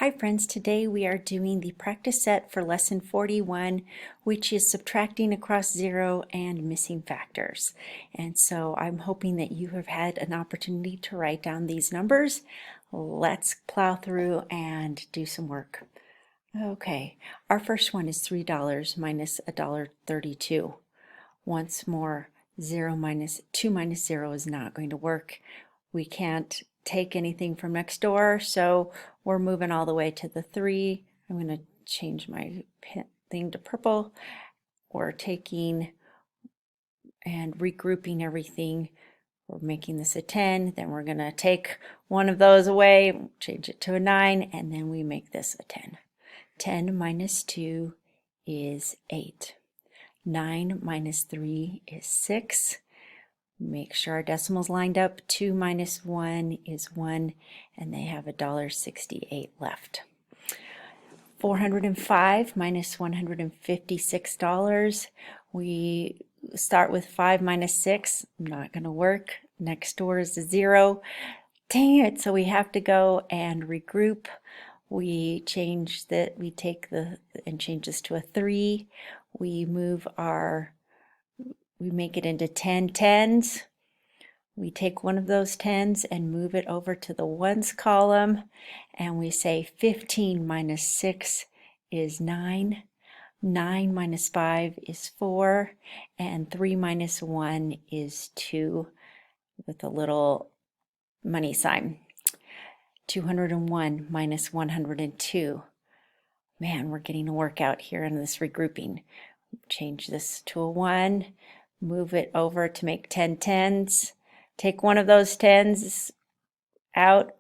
Hi friends, today we are doing the practice set for lesson 41, which is subtracting across zero and missing factors. And so I'm hoping that you have had an opportunity to write down these numbers. Let's plow through and do some work. Okay, our first one is $3 minus $1.32. Once more, 2 minus 0 is not going to work. We can't take anything from next door, so we're moving all the way to the 3. I'm going to change my thing to purple. We're taking and regrouping everything. We're making this a 10, then we're going to take one of those away, change it to a 9, and then we make this a 10. 10 minus 2 is 8. 9 minus 3 is 6. Make sure our decimals lined up. 2 minus 1 is 1, and they have $1.68 left. 405 minus $156. We start with 5 minus 6. Not going to work. Next door is a 0. Dang it, so we have to go and regroup. We change that, we take the and change this to a 3. We make it into 10 tens. We take one of those tens and move it over to the ones column, and we say 15 minus 6 is 9. 9 minus 5 is 4, and 3 minus 1 is 2 with a little money sign. 201 minus 102. Man, we're getting a workout here in this regrouping. Change this to a 1, move it over to make 10 tens, take one of those tens out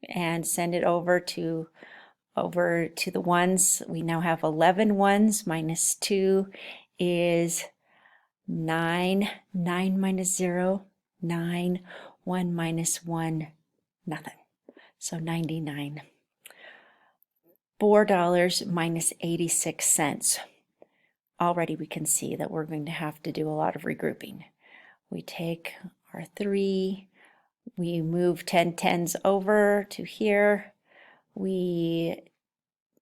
and send it over to the ones. We now have 11 ones. Minus 2 is 9. 9 minus 0, 9. 1 minus 1, nothing. So 99. $4 minus 86 cents. Already we can see that we're going to have to do a lot of regrouping. We take our 3, we move 10 tens over to here. We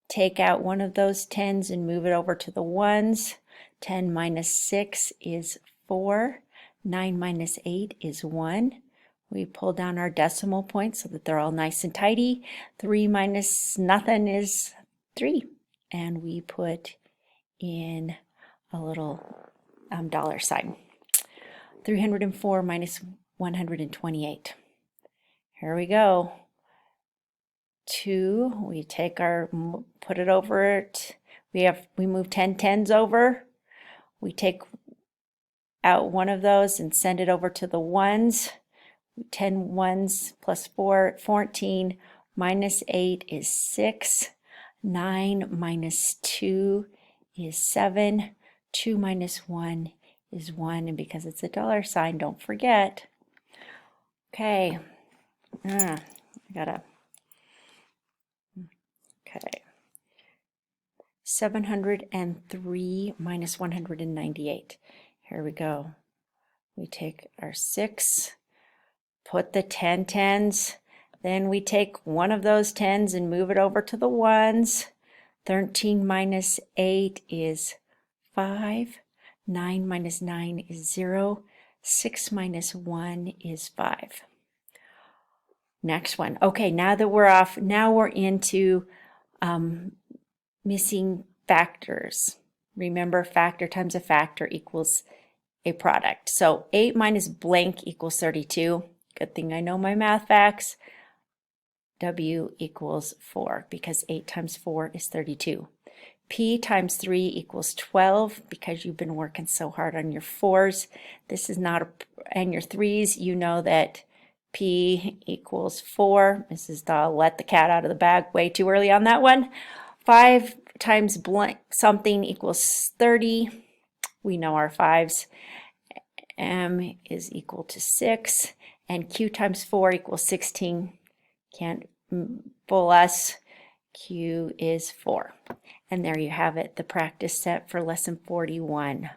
take out one of those tens and move it over to the ones. 10 minus 6 is 4. 9 minus 8 is 1. We pull down our decimal points so that they're all nice and tidy. 3 minus nothing is 3. And we put in a little dollar sign. 304 minus 128. Here we go. 2, we take our, put it over it. We move 10 tens over. We take out one of those and send it over to the ones. 10 ones plus 4, 14, minus 8 is 6. 9 minus 2 is 7. 2 minus 1 is 1, and because it's a dollar sign, don't forget. Okay, okay. 703 minus 198. Here we go. We take our 6, put the 10 tens, then we take one of those tens and move it over to the ones. 13 minus 8 is 5. 9 minus 9 is 0. 6 minus 1 is 5. Next one. Okay, now that we're off, now we're into missing factors. Remember, factor times a factor equals a product. So 8 minus blank equals 32. Good thing I know my math facts. W equals 4 because 8 times 4 is 32. P times 3 equals 12 because you've been working so hard on your 4s. This is not and your 3s, you know that P equals 4. Mrs. Dahl let the cat out of the bag way too early on that one. 5 times blank something equals 30. We know our 5s. M is equal to 6. And Q times 4 equals 16. Can't fool us. Q is 4. And there you have it, the practice set for lesson 41.